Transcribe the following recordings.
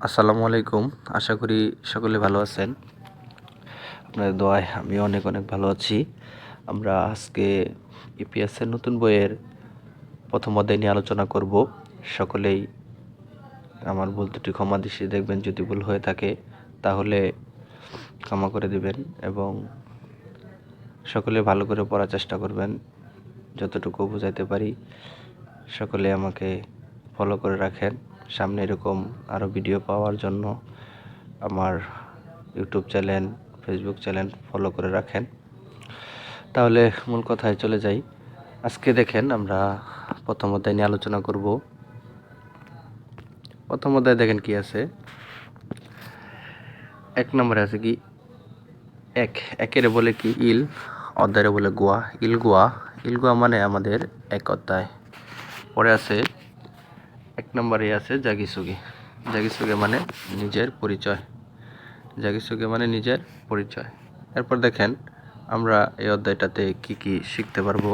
আসসালামু আলাইকুম। আশা করি সকলে ভালো আছেন। আপনাদের দোয়ায় আমি অনেক ভালো আছি। আমরা আজকে ইপিএসের নতুন বইয়ের প্রথম অধ্যায় নিয়ে আলোচনা করব। সকলেই আমার ভুল ত্রুটি ক্ষমা দৃষ্টিতে দেখবেন, যদি ভুল হয়ে থাকে তাহলে ক্ষমা করে দিবেন এবং সকলে ভালো করে পড়ার চেষ্টা করবেন। যতটুকু বোঝাইতে পারি সকলে আমাকে ফলো করে রাখেন। সামনে এরকম আরও ভিডিও পাওয়ার জন্য আমার YouTube channel, Facebook channel follow করে রাখেন। তাহলে মূল কথায় চলে যাই। আজকে দেখেন আমরা প্রথম অধ্যায় নিয়ে আলোচনা করব। প্রথম অধ্যায় দেখেন কি আছে। 1 নম্বরে আছে কি একের বলে কি ইল, অধ্যায়ের বলে গোয়া। ইলগুয়া মানে আমাদের এক অধ্যায়। পরে আছে 1 নম্বরে আছে জাগিসুগে মানে নিজের পরিচয়। এরপর দেখেন আমরা এই অধ্যায়টাতে কি শিখতে পারবো।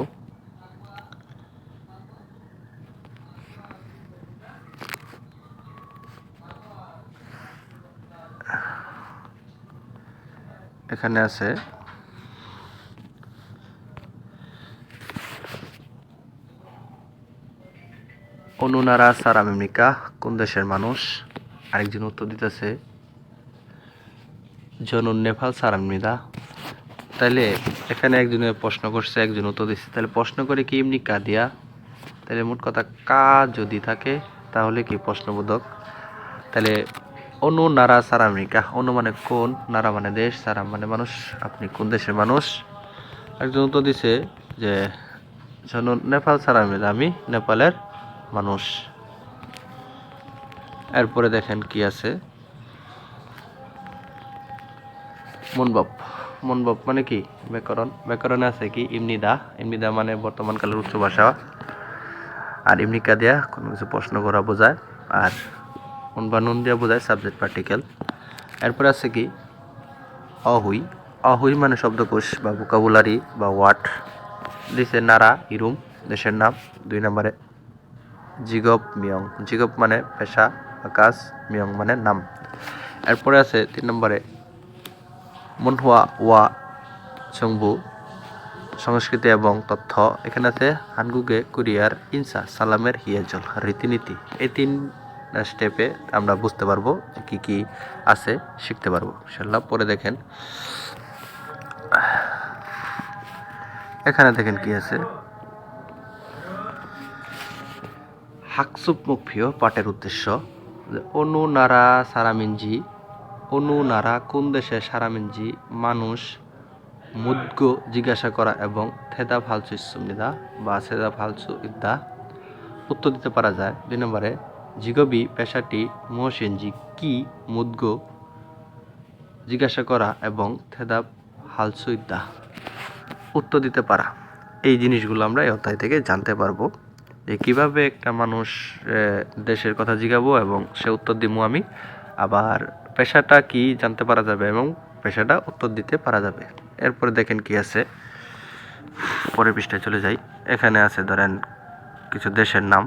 এখানে আছে অনুনারা সারামিমিকা কোন দেশের মানুষ? আরেকজন উত্তর দিতেছে জনুন নেপাল সারামিদা। তাইলে এখানে একজনে প্রশ্ন করছে, একজন উত্তর দিচ্ছে। তাহলে প্রশ্ন করে কি এমনি কা দিয়া? তাহলে মোট কথা কা যদি থাকে তাহলে কি প্রশ্নবোধক। তাহলে অনু নারা সারামিকা, অনু মানে কোন, নারা মানে দেশ, সারাম মানে মানুষ। আপনি কোন দেশের মানুষ? একজন উত্তর দিছে যে জনুন নেপাল সারামিদা, আমি নেপালের মানুষ। এরপরে দেখেন কি আছে মনবব মানে কি ব্যাকরণে আছে কি ইমনিদা মানে বর্তমানকালের উচ্চ ভাষা। আর ইমনিকা দিয়া কোনো কিছু প্রশ্ন করা বোঝায়, আর নুন দিয়া বোঝায় সাবজেক্ট পার্টিকেল। এরপরে আছে কি অহুই মানে শব্দকোষ বা ভোকাবুলারি বা ওয়ার্ড দিছে নারা ইরুম দেশের নাম। 2 নম্বরে জিগপ মানে পেশা বা কাজ, মিয়ং মানে নাম। এরপরে আছে 3 নম্বরে মনহুয়া ওয়া সংবু সংস্কৃতি এবং তথ্য। এখানে আছে হানগুগে কুরিয়ার ইনসা সালামের হিয়াজল রীতিনীতি। এই 3 স্টেপে আমরা বুঝতে পারবো কি আছে, শিখতে পারবো ইনশাআল্লাহ। পরে দেখেন এখানে দেখেন কি আছে হাকসুপ মুখফিও পাঠের উদ্দেশ্য। অনু নারা কোন দেশে সারামিনজি মানুষ মুদ্গ জিজ্ঞাসা করা এবং থেদা ফালসু ইসুমিদা বা সেদা ফালসু ইদ্দা উত্তর দিতে পারা যায়। 2 নম্বরে জিগবি পেশাটি মোহসেনজি কি মুদ্গ জিজ্ঞাসা করা এবং থেদা ফালসু ইদ্দা উত্তর দিতে পারা। এই জিনিসগুলো আমরা এই অধ্যায় থেকে জানতে পারবো যে কিভাবে একটা মানুষ দেশের কথা জিজ্ঞাবো এবং সে উত্তর দিব আমি। আবার পেশাটা কি জানতে পারা যাবে এবং পেশাটা উত্তর দিতে পারা যাবে। এরপরে দেখেন কি আছে, পরের পৃষ্ঠায় চলে যাই। এখানে আছে ধরেন কিছু দেশের নাম।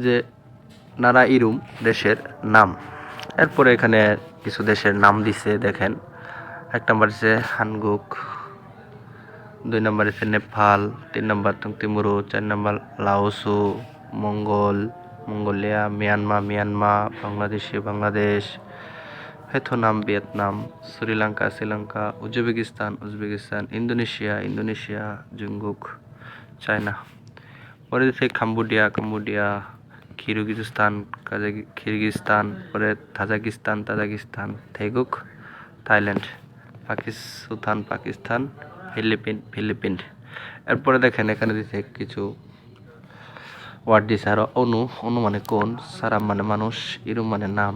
যে নারা ইরুম দেশের নাম। এরপরে এখানে কিছু দেশের নাম দিছে দেখেন। 1 নম্বর আছে হানগুক, 2 নম্বর আছে নেপাল, 3 নম্বর তিমুরু, 4 নম্বর লাওসু, Mongolia, Myanmar, Bangladesh, Vietnam, Sri Lanka, Uzbekistan, Indonesia, Jungguk, China. পরে দিচ্ছে কাম্বোডিয়া, কিরগিজস্তান, পরে Tajikistan, Taeguk, Thailand, Pakistan, Philippine. এরপরে দেখেন এখানে দিচ্ছে কিছু ওয়ার্ড দিছে আর অনু মানে কোন, সারাম মানে মানুষ, ইরুম মানে নাম,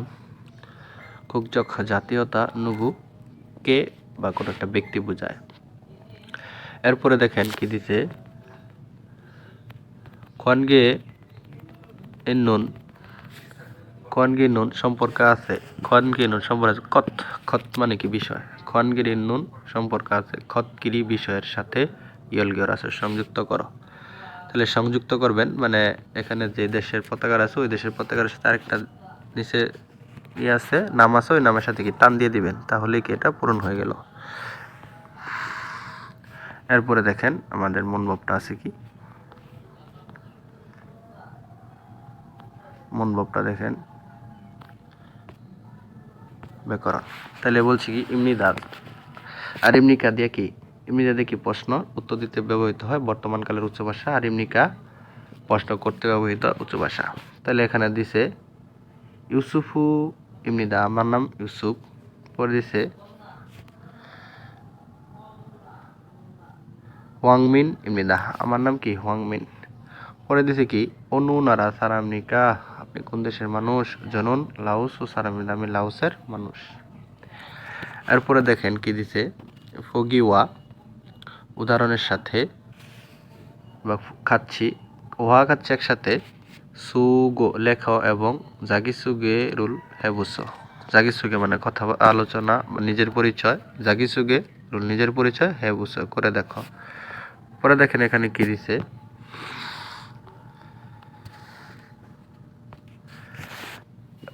কুকজক জাতীয়তা, নুগু কে বা কোনো একটা ব্যক্তি বোঝায়। এরপরে দেখেন কি দিছে খনগে এন্নুন খোয়ানগিরি নুন সম্পর্ক আছে, খোয়ানগিরি নুন সম্পর্ক আছে খত, খত মানে কি বিষয়, খোয়ানগিরি নুন সম্পর্ক আছে খতগিরি বিষয়ের সাথে ইয়লগিয়র আছে সংযুক্ত করো। তাহলে সংযুক্ত করবেন মানে এখানে যে দেশের পতাকা আছে ওই দেশের পতাকার সাথে আরেকটা নিচে ইয়ে আছে নাম আছে, ওই নামের সাথে কি টান দিয়ে দিবেন, তাহলেই কি এটা পূরণ হয়ে গেল। এরপরে দেখেন আমাদের মনভাবটা আছে কি, মনভাবটা দেখেন ব্যাকরণ। তাহলে বলছি কি ইমনিদাদ আর ইমনিকা দিয়ে কি, ইমনিদা দিয়ে কি প্রশ্ন উত্তর দিতে ব্যবহৃত হয় বর্তমানকালের উচ্চ ভাষা, আর ইমনিকা প্রশ্ন করতে ব্যবহৃত উচ্চ ভাষা। তাহলে এখানে দিছে ইউসুফু ইমনিদা, আমার নাম ইউসুফ। পরে দিছে হোয়াংমিন ইমনিদা, আমার নাম কি হোয়াংমিন। পরে দিছে কি অনুনারা সারামনিকা, আপনি কোন দেশের মানুষ, জনন লাউস ও সারামনিদা, আমি লাউসের মানুষ। এরপরে দেখেন কি দিছে ফগিওয়া উদাহরণের সাথে বা খাচ্ছি, ওহা খাচ্ছি একসাথে সুগো লেখো এবং জাগিসুগে রুল হেবুসো। জাগিসুগে মানে কথা আলোচনা নিজের পরিচয়, জাগিসুগে রুল নিজের পরিচয়, হেবুসো করে দেখো। পরে দেখেন এখানে কি দিছে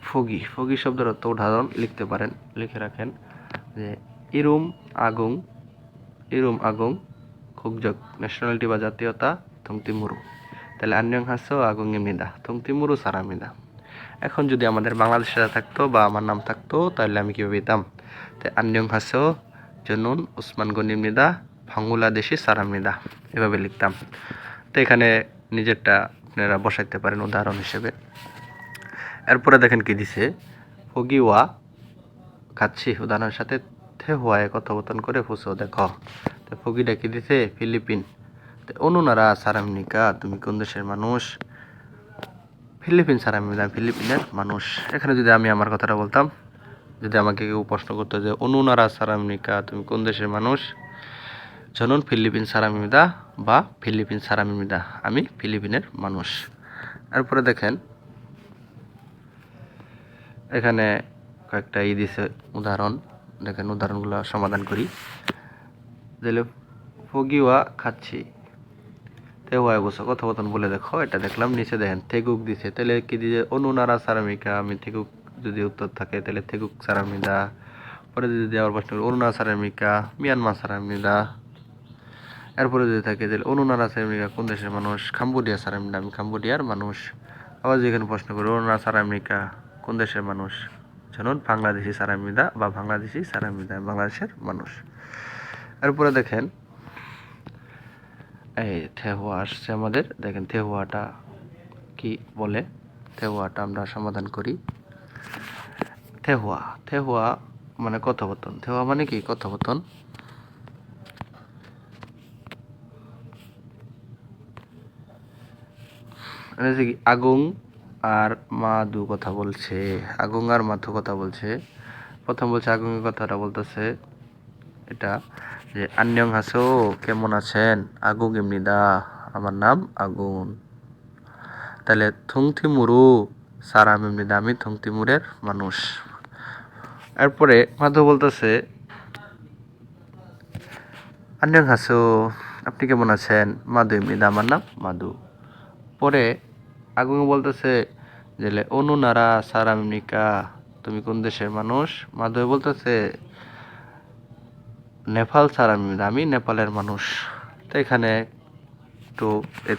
ফগি, ফগি শব্দের অর্থ উদাহরণ লিখতে পারেন, লিখে রাখেন যে ইরুম আগুং, ইরুম আগুং খুকজক ন্যাশনালিটি বা জাতীয়তা থংতিমুরু। তাহলে আন্যং হাসো আগুং ইমনিদা থংতিমুরু সারামিদা। এখন যদি আমাদের বাংলাদেশে থাকতো বা আমার নাম থাকতো তাহলে আমি কীভাবে দিতাম, তাই আন্যং হাসো জনুন উসমান গনিমনিদা বাংলাদেশি সারামিদা এভাবে লিখতাম। তো এখানে নিজেরটা আপনারা বসাইতে পারেন উদাহরণ হিসেবে। এরপরে দেখেন কি দিছে ফগিওয়া খাচ্ছি উদাহরণের সাথে থে হুয়ায় কথোপকথন করে ফুসো দেখো। তো ফগিটা কি দিছে ফিলিপিন। অনুনারা সারামনিকা, তুমি কোন দেশের মানুষ, ফিলিপিন সারামিদা, ফিলিপিনের মানুষ। এখানে যদি আমি আমার কথাটা বলতাম, যদি আমাকে কেউ প্রশ্ন করতো যে অনুনারা সারামনিকা, তুমি কোন দেশের মানুষ, জনন ফিলিপিন সারামিদা বা ফিলিপিন সারামিদা, আমি ফিলিপিনের মানুষ। এরপরে দেখেন এখানে কয়েকটা দিছে উদাহরণ, দেখেন উদাহরণগুলো সমাধান করি। তাহলে ফগিওয়া খাচ্ছি, তে ওয়াই বসো কথোপকথন বলে দেখো, এটা দেখলাম। নিচে দেখেন থেগুক দিছে, তাহলে কি দিছে অনুনারা সারামিকা, আমি থেগুক যদি উত্তর থাকে তাহলে থেগুক সারামিদা। পরে যদি দেওয়ার প্রশ্ন অনুনারা সারামিকা মিয়ানমার সারামিদা। এরপরে যদি থাকে তাহলে অনুনারা সারামিকা কোন দেশের মানুষ, কাম্বোডিয়া সারামিদা, আমি কাম্বোডিয়ার মানুষ। আবার যেখানে প্রশ্ন করি অনুনারা সারামিকা কোন দেশের মানুষ, জানুন বাংলাদেশি সারামিদা বা বাংলাদেশি সারামিদা, বাংলাদেশের মানুষ। এরপরে দেখেন এই থেহুয়া আসছে আমাদের, দেখেন থেহুয়াটা কি বলে, থেহুয়াটা আমরা সমাধান করি। থেহুয়া, থেহুয়া মানে কথোপকথন, থেহুয়া মানে কি কথোপকথন। আগুং আর মাদু কথা বলছে, আগুং আর মাথু কথা বলছে। প্রথম বলছে আগুনের কথাটা বলতেছে এটা যে আন্যং হাসো কেমন আছেন, আগুং এমনিদা, আমার নাম আগুন। তাহলে থুংথিমুরু সারাম এমনিদা, আমি থুংথিমুরের মানুষ। এরপরে মাধু বলতেছে আন্যং হাসো আপনি কেমন আছেন, মাধু এমনিদা, আমার নাম মাধু। পরে আগুন বলতেছে যে অনুনারা সারামনিকা, তুমি কোন দেশের মানুষ, মাধব বলতেছে নেপাল সারামনিকা, আমি নেপালের মানুষ। তো এখানে একটু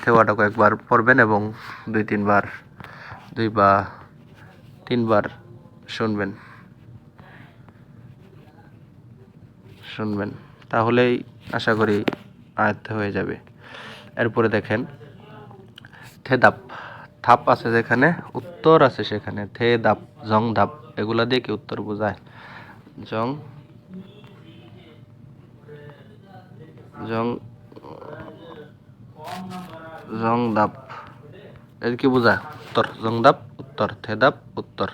থেওয়াটা কয়েকবার পড়বেন এবং দুই বা তিনবার শুনবেন, তাহলেই আশা করি আয়ত্ত হয়ে যাবে। এরপরে দেখেন থেদাপ, থাপ আছে যেখানে উত্তর আছে সেখানে, থে দাপ জং ধাপ এগুলা দিয়ে কি উত্তর বোঝায়, জং জং জং দাপ এর কি বোঝায় উত্তর, জং দাপ উত্তর, থে দাপ উত্তর,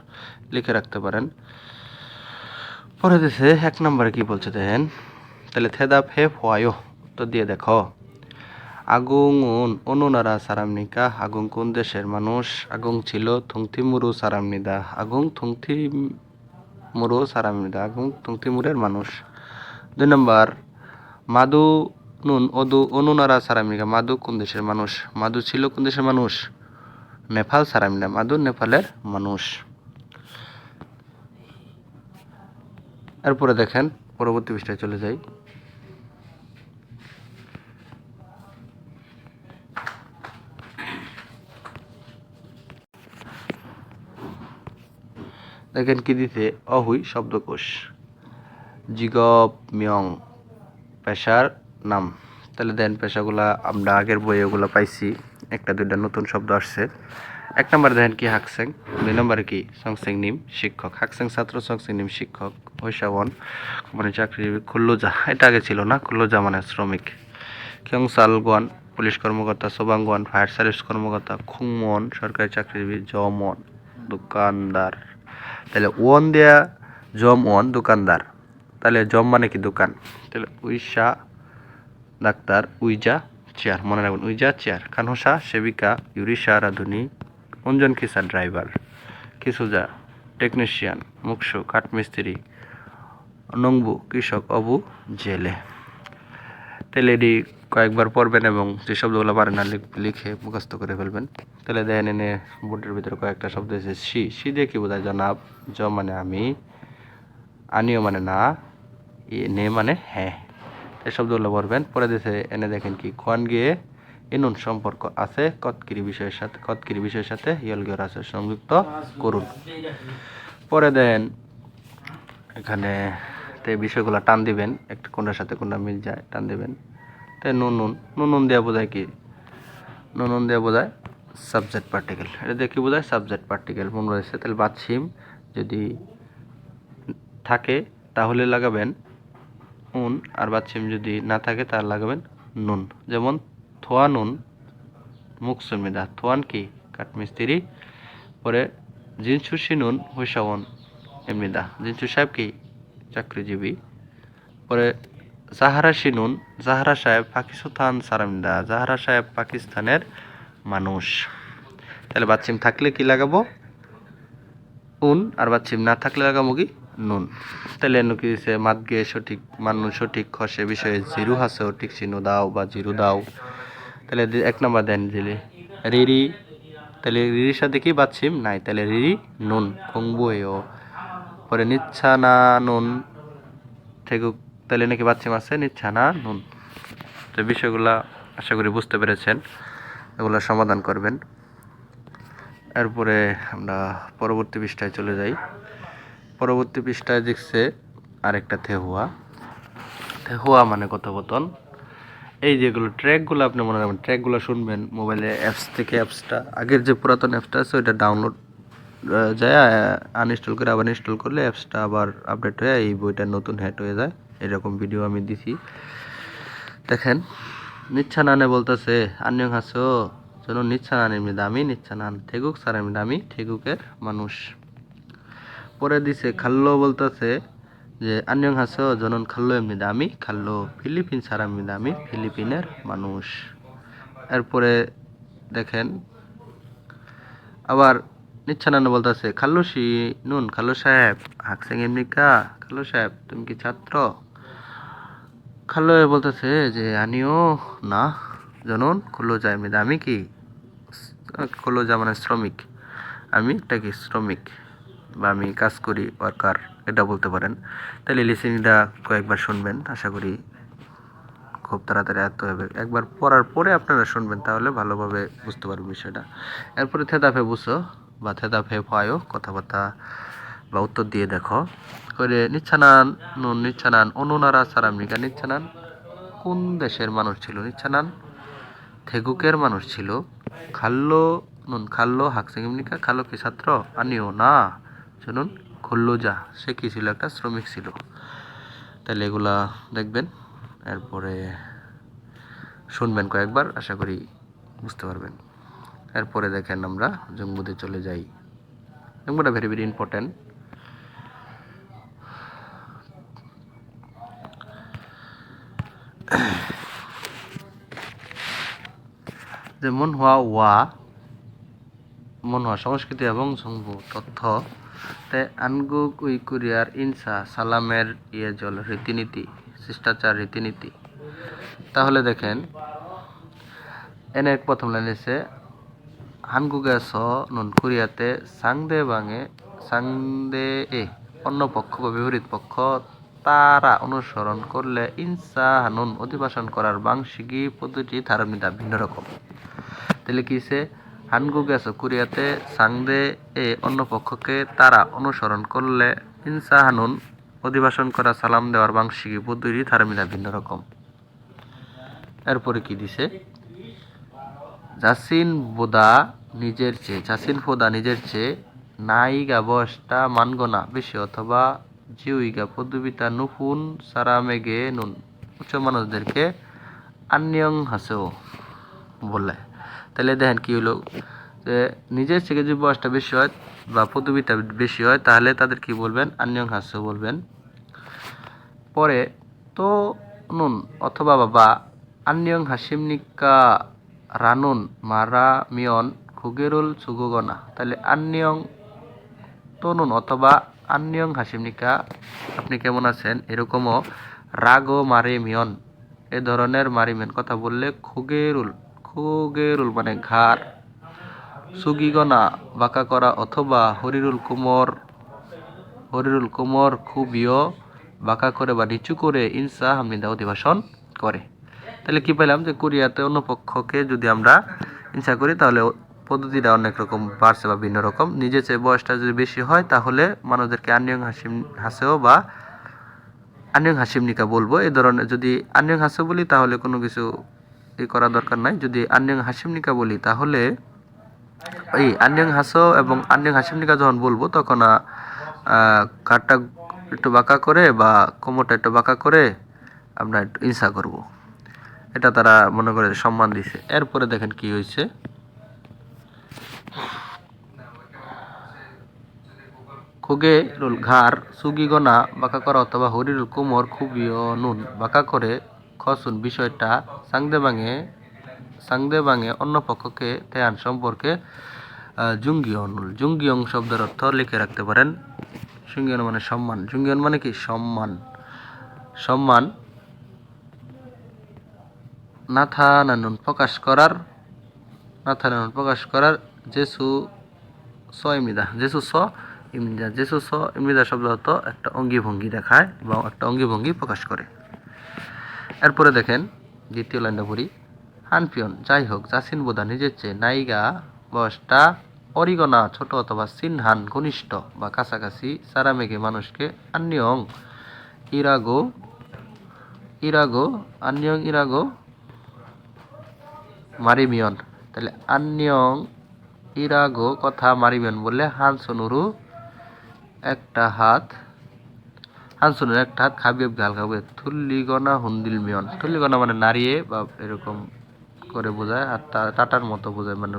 লিখে রাখতে পারেন। পরে দিছে 1 নম্বরে কি বলছে দেখেন, তাহলে থে দাপ হে ফোয়ায়ো উত্তর দিয়ে দেখো। আগুংউন অনুনারা সারামনিকা আগুং কোন দেশের মানুষ আগুং ছিল থুংথিমুরু সারামনিদা আগুং থুংথিমুরু সারামনিদা আগুং থুংথিমুরের মানুষ 2 নম্বর মাদু নুন অদু অনুনারা সারামনিকা মাদু কোন দেশের মানুষ মাদু ছিল কোন দেশের মানুষ নেপাল সারামনিদা মাদু নেপালের মানুষ এরপরে দেখেন পরবর্তী পৃষ্ঠায় চলে যাই দেখেন কি দিতে অহুই শব্দকোষ জিগপ মিয়ং পেশার নাম তাহলে দেন পেশাগুলা আমরা আগের বইয়ে ওগুলো পাইছি একটা দুইটা নতুন শব্দ আসছে 1 নম্বরে দেখেন কি হাকসেং 2 নম্বরে কি সংসেং নিম শিক্ষক হাকসেং ছাত্র সংসেং নিম শিক্ষক হৈসাবন মানে চাকরিজীবী খুল্লুজা এটা আগে ছিল না খুল্লুজা মানে শ্রমিক কিয়ংসালগোয়ান পুলিশ কর্মকর্তা সোবাংগোয়ান ফায়ার সার্ভিস কর্মকর্তা খুংমন সরকারি চাকরিজীবী জমন দোকানদার তাহলে ওয়ান দেয়া জম ওয়ান দোকানদার তাহলে জম মানে কি দোকান তাহলে উইসা ডাক্তার উইজা চেয়ার মনে রাখবেন উইজা চেয়ার কানহসা সেবিকা ইউরিশা রাধুনি অঞ্জন কিসা ড্রাইভার কিসুজা টেকনিশিয়ান মুকসু কাঠমিস্ত্রি নংবু কৃষক অবু জেলে তাহলে এটি কয়েকবার পড়বেন এবং যে শব্দগুলো পারেন না লিখে মুখস্থ করে ফেলবেন তাহলে দেখেন এনে বোর্ডের ভিতরে কয়েকটা শব্দ এসেছে সি দিয়ে কি বোঝায় জনাব জ মানে আমি আনিও মানে না নে মানে হ্যাঁ এই শব্দগুলো পড়বেন পরে দিয়েছে এনে দেখেন কি কোয়ান গিয়ে ইনুন সম্পর্ক আছে কতকিরি বিষয়ের সাথে ইয়লগিয়র আছে সংযুক্ত করুন পরে দেন এখানে তে বিষয়গুলো টান দিবেন একটা কোনটার সাথে কোনটা মিল যায় টান দিবেন তাই নুন দেওয়া বোঝায় কি নুন দেওয়া বোঝায় সাবজেক্ট পার্টিকেল এটা দিয়ে কি বোঝায় সাবজেক্ট পার্টিকেল মনে রয়েছে তাহলে বাচ্ছিম যদি থাকে তাহলে লাগাবেন উন আর বাচ্ছিম যদি না থাকে তাহলে লাগাবেন নুন যেমন থোয়া নুন মুকসুমিদা থোয়ান কি কাঠমিস্ত্রি পরে জিনসুসি নুন হুসাওন এমনিদা জিনসু সাহেব কি চাকরিজীবী পরে জাহারা শিনুন জাহারা সাহেব পাকিস্তান সারামিদা জাহারা সাহেব পাকিস্তানের মানুষ তাহলে বাচ্চিম থাকলে কি লাগাবো উন আর বাচ্চিম না থাকলে লাগাবো কি নুন তাহলে এনে কি দিছে মাদগে সঠিক মানুষ সঠিক খসে বিষয়ে জিরু হাসে ঠিক চিহ্ন দাও বা জিরু দাও তাহলে 1 নম্বর দেন দিলে রিরি তাহলে রিরির সাথে কি বাচ্চিম নাই তাহলে রিরি নুন খংবুয়েও পরে নিচ্ছানা নুন থেকে তাহলে নাকি বাচ্চিম আছে নিচ্ছানা নুন তো বিষয়গুলা আশা করি বুঝতে পেরেছেন এগুলো সমাধান করবেন এরপরে আমরা পরবর্তী পৃষ্ঠায় চলে যাই পরবর্তী পৃষ্ঠায় দেখছে আরেকটা থেহুয়া মানে কথোপকথন এই যেগুলো ট্র্যাকগুলো আপনি মনে রাখবেন ট্র্যাকগুলো শুনবেন মোবাইলে অ্যাপস থেকে অ্যাপসটা আগের যে পুরাতন অ্যাপসটা আছে ওইটা ডাউনলোড যায় আনইনস্টল করে আবার ইনস্টল করলে অ্যাপসটা আবার আপডেট হয়ে এই বইটা নতুন হ্যাট হয়ে যায় এরকম ভিডিও আমি দিছি দেখেন নিচ্ছানানে বলতেছে আন্যং হাসো যেন নিচ্ছানান এমনি দামি নিচ্ছানান ঠেগুক সার এমনি দামি ঠেগুকের মানুষ পরে দিছে খাল্লো বলতেছে যে আন্যং হাসো জনন খাল্লো এমনি দামি খাল্লো ফিলিপিন সার এমনি দামি ফিলিপিনের মানুষ এরপরে দেখেন আবার নিচ্ছানান বলতেছে খাল্লো নুন খাল্লো সাহেব হাকসেং এমনিকা খাল্লো সাহেব তুমি কি ছাত্র খাল্লো বলতেছে যে আনিও না জনন খুল্লো যায় এমনি আমি কি খুল্লো যা মানে শ্রমিক আমি একটা কি শ্রমিক বা আমি কাজ করি ওয়ার্কার এটা বলতে পারেন তাহলে লিসেনিংটা কয়েকবার শুনবেন আশা করি খুব তাড়াতাড়ি আয়ত্ত হবে একবার পড়ার পরে আপনারা শুনবেন তাহলে ভালোভাবে বুঝতে পারবেন বিষয়টা এরপরে থেদাফে বুঝো বা থেদাফে ভয়ও কথাবার্তা বা উত্তর দিয়ে দেখো করে নিচ্ছানান অনুনারা সারামনিকা নিচ্ছানান কোন দেশের মানুষ ছিল নিচ্ছানান থেগুকের মানুষ ছিল খাল্লো হাকসেংনিকা খাল্লো কি ছাত্র আনিও না শুনুন খুল্লো যা সে কি ছিল একটা শ্রমিক ছিল তাহলে এগুলা দেখবেন এরপরে শুনবেন কয়েকবার আশা করি বুঝতে পারবেন এরপরে দেখেন আমরা জঙ্গুতে চলে যাই জঙ্গুটা ভেরি ভেরি ইম্পর্টেন্ট যে মনহুয়া সংস্কৃতি এবং সংভব তথ্য তে আনগুক উই কুরিয়ার ইনসা সালামের জল রীতিনীতি শিষ্টাচার রীতিনীতি। তাহলে দেখেন এনে প্রথম লাইন এসে হানগুগে স নুন কুরিয়াতে সাংদে অন্য পক্ষ বা বিপরীত পক্ষ তারা অনুসরণ করলে ইনসা হানুন অধিবাসন করার বাংশিকী পদ্ধতি ধারণিতা ভিন্ন রকম। তাহলে কিসে হানগুগে স কুরিয়াতে সাংদে অন্য পক্ষকে তারা অনুসরণ করলে ইনসা হানুন অধিবাসন করা সালাম দেওয়ার বাংশিকী পদ্ধতি ধারণিতা ভিন্ন রকম। এরপরে কি দিছে জাসিন ফোদা নিজের চেয়ে নাইগা বয়সটা মানগনা বেশি অথবা জিউইগা পদবিতা নুফুন সারামেগে নুন উচ্চ মানুষদেরকে আন্যং হাসেও বলে। তাহলে দেখেন কি হলো যে নিজের থেকে যদি বয়সটা বেশি হয় বা পদবিটা বেশি হয় তাহলে তাদের কি বলবেন আন্যং হাসেও বলবেন। পরে তো নুন অথবা বাবা আন্যং হাসিমনিকা রানুন মারা মিয়ন খুগেরুল সুগুগনা। তাহলে আন্যং তনুন অথবা আন্যং হাসিমনিকা আপনি কেমন আছেন এরকমও রাগো মারে মিয়ন এ ধরনের মারিমেন কথা বললে খুগেরুল মানে ঘাড় সুগিগনা বাঁকা করা অথবা হরিরুল কুমর খুবিও বাঁকা করে বা নিচু করে ইনসা হামনিদা অধিবাসন করে। তাহলে কি পেলাম যে কোরিয়াতে অন্য পক্ষকে যদি আমরা ইনসা করি তাহলে পদ্ধতিটা অনেক রকম বাড়ছে বা ভিন্ন রকম। নিজের চেয়ে বয়সটা যদি বেশি হয় তাহলে মানুষদেরকে হাসেও বা আন্যং হাসিমনিকা বলবো। এই ধরনের যদি আন্যং হাসেও বলি তাহলে কোনো কিছু করা দরকার নাই। যদি আন্যং হাসিমনিকা বলি তাহলে এই আন্যং হাসো এবং আন্যং হাসিমনিকা যখন বলবো তখন কাঠটা একটু বাঁকা করে বা কোমরটা একটু বাঁকা করে আমরা একটু ইনসা করব। এটা তারা মনে করে সম্মান দিছে। এরপরে দেখেন কি হয়েছে খুগেরুল ঘাড় সুগিগনা বাঁকা করা অথবা হরিরুল কোমর খুবিও নুন বাঁকা করে খসুন বিষয়টা সাংদে অন্য পক্ষকে তেয়ান সম্পর্কে জুঙ্গিয়ং শব্দের অর্থ লিখে রাখতে পারেন। জুঙ্গিয়ন মানে সম্মান, জুঙ্গিয়ন মানে কি সম্মান নাথানানুন প্রকাশ করার জেসু স ইমনিদা শব্দ অর্থ একটা অঙ্গিভঙ্গি দেখায় এবং একটা অঙ্গিভঙ্গি প্রকাশ করে। এরপরে দেখেন দ্বিতীয় লাইনটা পড়ি হানপিয়ন যাই হোক জাসিন বোদা নিজের চেয়ে নাইগা বয়সটা অরিগনা ছোট অথবা সিনহান ঘনিষ্ঠ বা কাছাকাছি সারামেগে মানুষকে আন্যং ইরাগো মারিমিয়ন। তাহলে আন্যং ইরাগো কথা মারিমিয়ন বললে হানসনুরু একটা হাত খাবিয়ে গাল খাবে থুল্লিগনা হুন্দিল মিয়ন। থুল্লিগনা মানে নাড়িয়ে বা এরকম করে বোঝায় আর টাটার মতো বোঝায় মানে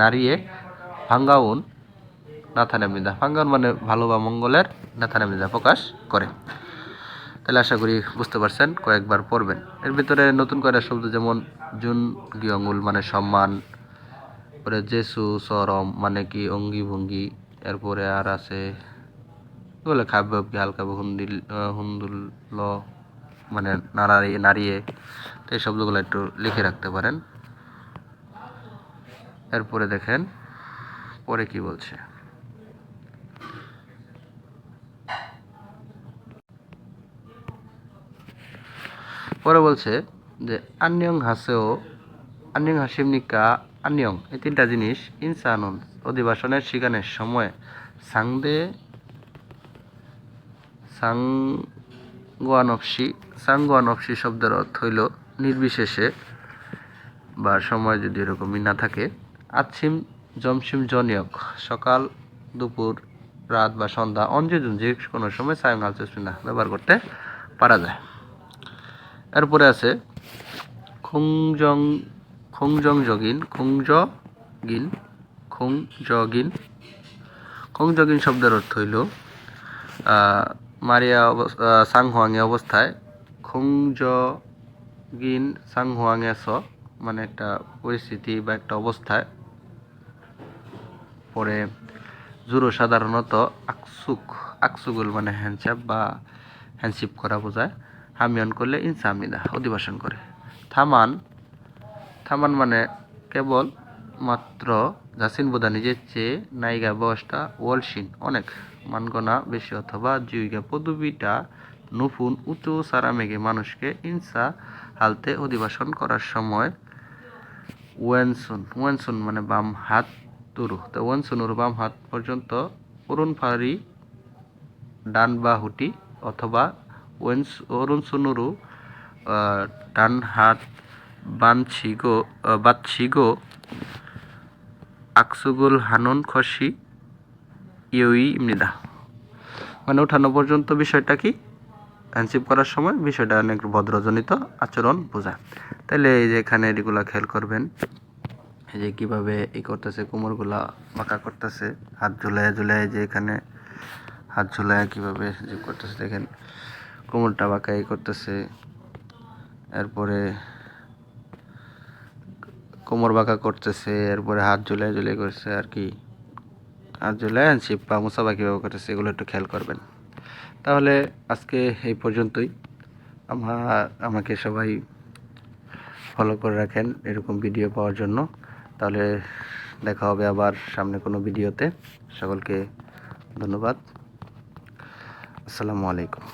নাড়িয়ে ভাঙ্গাউন নাথানামিদা ভাঙ্গাউন মানে ভালো বা মঙ্গলের নাথানামিদা প্রকাশ করে। তাহলে আশা করি বুঝতে পারছেন, কয়েকবার পড়বেন। এর ভিতরে নতুন কয়েকটা শব্দ যেমন জুন গিয়ঙ্গুল মানে সম্মান, পরে জেসু সরম মানে কি অঙ্গিভঙ্গি, এরপরে আর আছে বলে খাব্য হালকা হুন্দুল মানে নাড়িয়ে। তো এই শব্দগুলো একটু লিখে রাখতে পারেন। এরপরে দেখেন পরে কি বলছে পরে বলছে যে আন্যং হাসিমনিকা আন্যং এই তিনটা জিনিস ইনসানুন অধিবাসনের শিকানের সময় সাংগোয়ানফসি শব্দের অর্থ হইল নির্বিশেষে বা সময় যদি এরকমই না থাকে। আচ্ছিম জমসিম জনিয়ক সকাল দুপুর রাত বা সন্ধ্যা অঞ্জুন যে কোনো সময় সায়ং আলচেসমিনা ব্যবহার করতে পারা যায়। এরপরে আছে খংজগিন শব্দের অর্থ হইল মারিয়া সাংহুয়াংয়ে অবস্থায় খংজগিন সাংহুয়াংয়ে স মানে একটা পরিস্থিতি বা একটা অবস্থায় পরে জুরো সাধারণত আকসুগুল মানে হ্যান্ডচাপ বা হ্যান্ডশিপ করা বোঝায়। হামিয়ন করলে ইনসামিদা অধিবাসন করে। থামান মানে কেবল মাত্র জাসিন বোধা নিজের চেয়ে নায়িকা বয়সটা ওয়ালসিন অনেক মানগনা বেশি অথবা জুইগা পদবিটা নুফুন উঁচু সারামেগে মানুষকে ইনসা হালতে অধিবাসন করার সময় ওয়েনসুন মানে বাম হাত তুরু, তো ওয়েনসুনুর বাম হাত পর্যন্ত অরুণ ফারি ডান বাহুটি অথবা অরুণসুনুরু ডান হাত বাতছিগো আকসুগুল হানুন খসি ইউই ইমনিদা, মানে ওঠানো পর্যন্ত বিষয়টা কি হ্যান্ডশিপ করার সময় বিষয়টা অনেক ভদ্রজনিত আচরণ বোঝায়। তাহলে এই যে এখানে এগুলা খেয়াল করবেন, এই যে কীভাবে এই করতেছে, কোমরগুলা বাঁকা করতেছে, হাত ঝুলায় যে এখানে হাত ঝুলায় কীভাবে যে করতেছে দেখেন, কোমরটা বাঁকা এই করতেছে, এরপরে কোমর বাঁকা করতেছে, এরপরে হাত ঝুলায় করছে আর কি, হাত ঝুলায় হ্যান্ডশিপ বা মুসাফা কীভাবে করতেছে এগুলো একটু খেয়াল করবেন। তাহলে আজকে এই পর্যন্তই। আমাকে সবাই ফলো করে রাখেন এরকম ভিডিও পাওয়ার জন্য। তাহলে দেখা হবে আবার সামনে কোনো ভিডিওতে। সকলকে ধন্যবাদ। আসসালামু আলাইকুম।